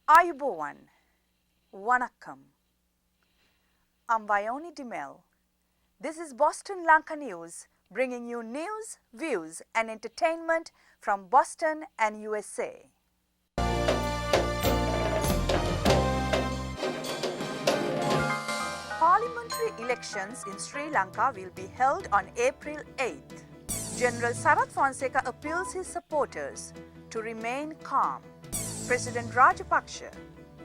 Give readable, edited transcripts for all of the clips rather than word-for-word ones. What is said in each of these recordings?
Ayubowan, Vanakkam. I'm Vioni Dimel. This is Boston Lanka News, bringing you news, views and entertainment from Boston and USA. Parliamentary elections in Sri Lanka will be held on April 8th. General Sarath Fonseca appeals his supporters to remain calm. President Rajapaksa,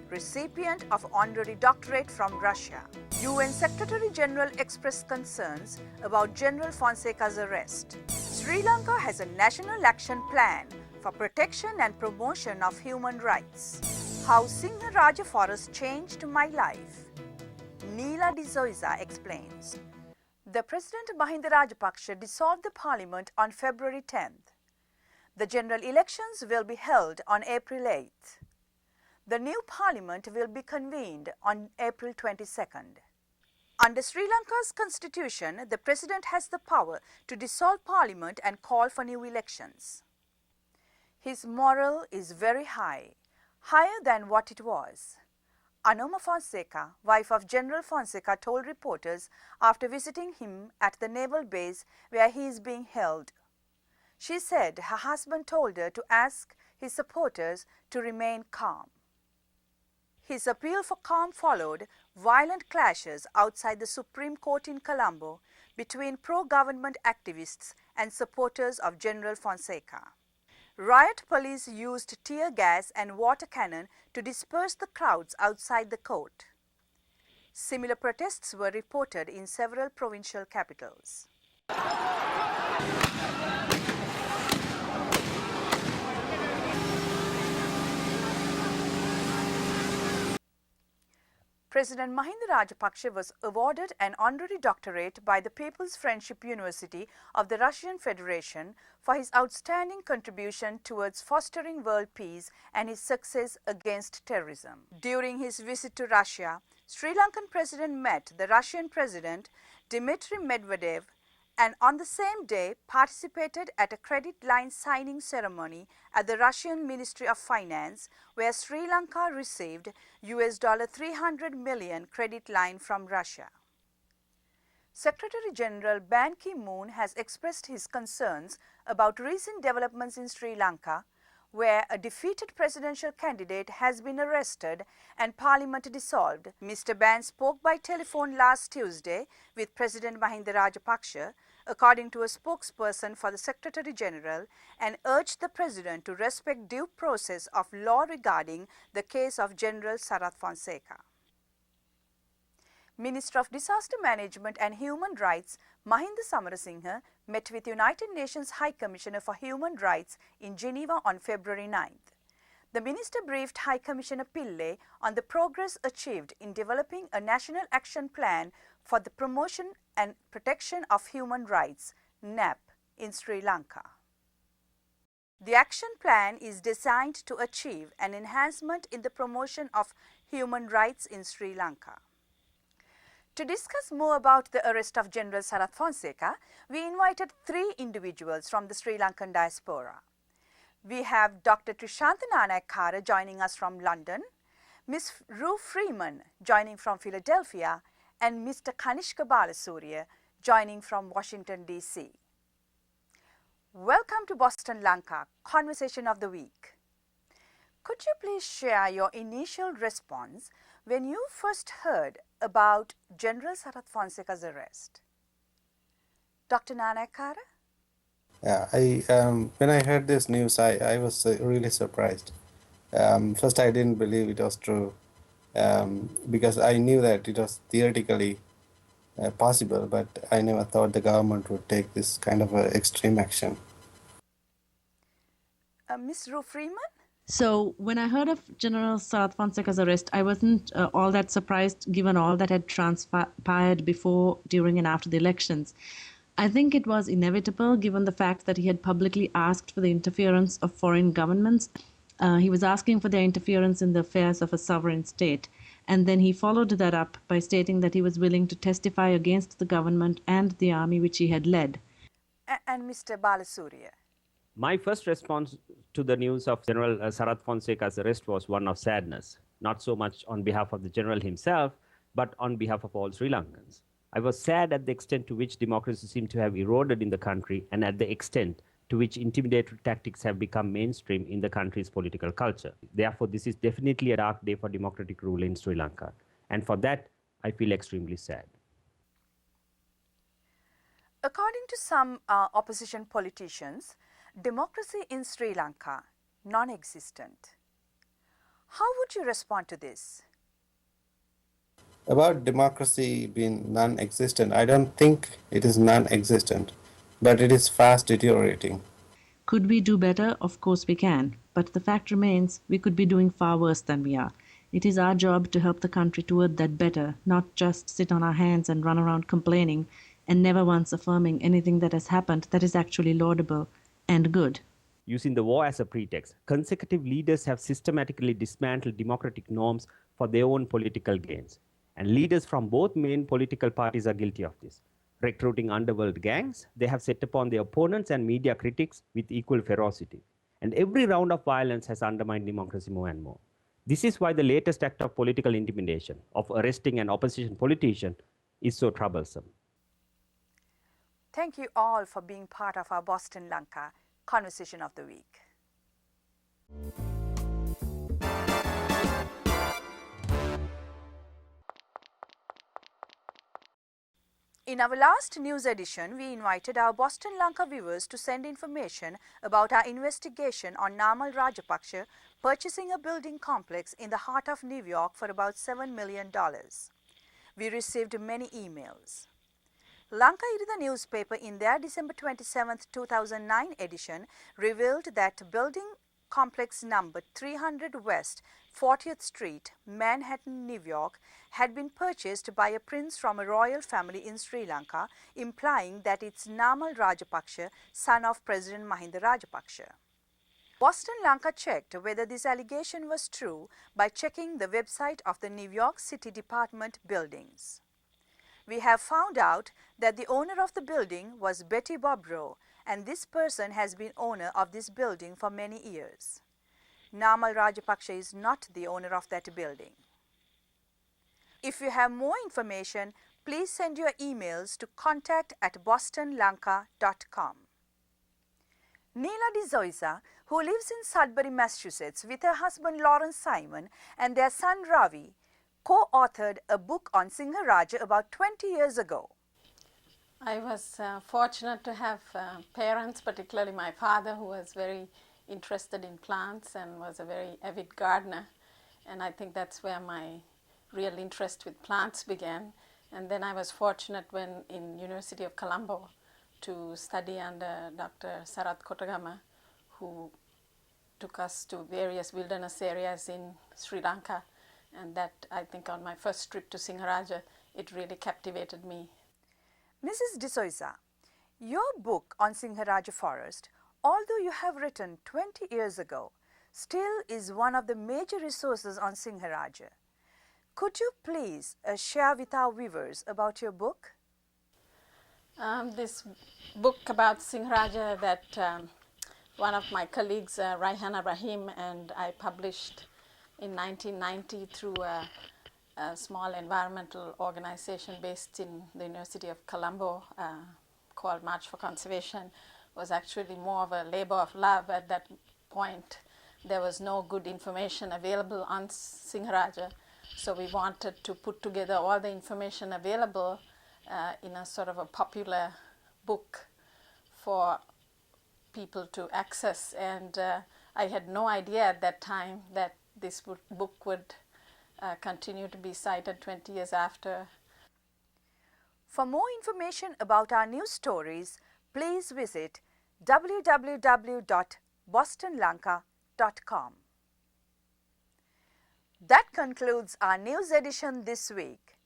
recipient of honorary doctorate from Russia. UN Secretary General expressed concerns about General Fonseca's arrest. Sri Lanka has a national action plan for protection and promotion of human rights. How Singharaja Forest changed my life. Neela D'Souza explains. The President Mahinda Rajapaksa dissolved the parliament on February 10th. The general elections will be held on April 8th. The new parliament will be convened on April 22nd. Under Sri Lanka's constitution, the president has the power to dissolve parliament and call for new elections. His morale is very high, higher than what it was. Anoma Fonseca, wife of General Fonseca, told reporters after visiting him at the naval base where he is being held. She said her husband told her to ask his supporters to remain calm. His appeal for calm followed violent clashes outside the Supreme Court in Colombo between pro-government activists and supporters of General Fonseca. Riot police used tear gas and water cannon to disperse the crowds outside the court. Similar protests were reported in several provincial capitals. President Mahinda Rajapaksa was awarded an honorary doctorate by the People's Friendship University of the Russian Federation for his outstanding contribution towards fostering world peace and his success against terrorism. During his visit to Russia, Sri Lankan President met the Russian President Dmitry Medvedev and on the same day participated at a credit line signing ceremony at the Russian Ministry of Finance, where Sri Lanka received $300 million credit line from Russia. Secretary General Ban Ki-moon has expressed his concerns about recent developments in Sri Lanka, where a defeated presidential candidate has been arrested and parliament dissolved. Mr. Ban spoke by telephone last Tuesday with President Mahinda Rajapaksa, according to a spokesperson for the Secretary General, and urged the President to respect due process of law regarding the case of General Sarath Fonseca. Minister of Disaster Management and Human Rights Mahinda Samarasinghe met with United Nations High Commissioner for Human Rights in Geneva on February 9th. The minister briefed High Commissioner Pillay on the progress achieved in developing a national action plan for the promotion and protection of human rights, NAP, in Sri Lanka. The action plan is designed to achieve an enhancement in the promotion of human rights in Sri Lanka. To discuss more about the arrest of General Sarath Fonseca, we invited three individuals from the Sri Lankan diaspora. We have Dr. Trishantha Nanayakkara joining us from London, Ms. Ru Freeman joining from Philadelphia, and Mr. Kanishka Balasurya joining from Washington, D.C. Welcome to Boston Lanka, Conversation of the Week. Could you please share your initial response when you first heard about General Sarath Fonseca's arrest? Dr. Nanayakkara? Yeah, when I heard this news, I was really surprised. First, I didn't believe it was true because I knew that it was theoretically possible, but I never thought the government would take this kind of extreme action. Ms. Ru Freeman? So when I heard of General Sarath Fonseca's arrest, I wasn't all that surprised given all that had transpired before, during and after the elections. I think it was inevitable given the fact that he had publicly asked for the interference of foreign governments. He was asking for their interference in the affairs of a sovereign state. And then he followed that up by stating that he was willing to testify against the government and the army which he had led. And Mr. Balasurya? My first response to the news of General Sarath Fonseca's arrest was one of sadness, not so much on behalf of the general himself, but on behalf of all Sri Lankans. I was sad at the extent to which democracy seemed to have eroded in the country and at the extent to which intimidatory tactics have become mainstream in the country's political culture. Therefore, this is definitely a dark day for democratic rule in Sri Lanka. And for that, I feel extremely sad. According to some opposition politicians, democracy in Sri Lanka non-existent. How would you respond to this? About democracy being non-existent, I don't think it is non-existent, but it is fast deteriorating. Could we do better? Of course we can. But the fact remains, we could be doing far worse than we are. It is our job to help the country toward that better, not just sit on our hands and run around complaining and never once affirming anything that has happened that is actually laudable and good. Using the war as a pretext, consecutive leaders have systematically dismantled democratic norms for their own political gains. And leaders from both main political parties are guilty of this. Recruiting underworld gangs, they have set upon their opponents and media critics with equal ferocity. And every round of violence has undermined democracy more and more. This is why the latest act of political intimidation, of arresting an opposition politician, is so troublesome. Thank you all for being part of our Boston Lanka Conversation of the Week. In our last news edition, we invited our Boston Lanka viewers to send information about our investigation on Namal Rajapaksa purchasing a building complex in the heart of New York for about $7 million. We received many emails. Lanka Irida newspaper in their December 27, 2009 edition revealed that building complex number 300 West 40th Street, Manhattan, New York, had been purchased by a prince from a royal family in Sri Lanka, implying that it's Namal Rajapaksa, son of President Mahinda Rajapaksa. Boston Lanka checked whether this allegation was true by checking the website of the New York City Department buildings. We have found out that the owner of the building was Betty Bobrow, and this person has been owner of this building for many years. Namal Rajapaksa is not the owner of that building. If you have more information, please send your emails to contact@bostonlanka.com. Neela D'Souza, who lives in Sudbury, Massachusetts with her husband Lawrence Simon and their son Ravi, co-authored a book on Singharaja about 20 years ago. I was fortunate to have parents, particularly my father, who was very interested in plants and was a very avid gardener. And I think that's where my real interest with plants began. And then I was fortunate when in University of Colombo to study under Dr. Sarath Kotagama, who took us to various wilderness areas in Sri Lanka. And that, I think, on my first trip to Singharaja, it really captivated me. Mrs. D'Souza, your book on Singharaja Forest, although you have written 20 years ago, still is one of the major resources on Singharaja. Could you please share with our viewers about your book? This book about Singharaja that one of my colleagues, Raihana Rahim, and I published in 1990 through a small environmental organization based in the University of Colombo called March for Conservation, was actually more of a labor of love. At that point, there was no good information available on Singharaja, so we wanted to put together all the information available in a sort of a popular book for people to access. And I had no idea at that time that this book would continue to be cited 20 years after. For more information about our news stories, please visit www.bostonlanka.com. That concludes our news edition this week.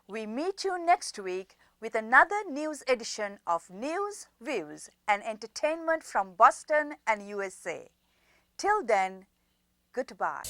We meet you next week with another news edition of News, Views and Entertainment from Boston and USA. Till then, goodbye.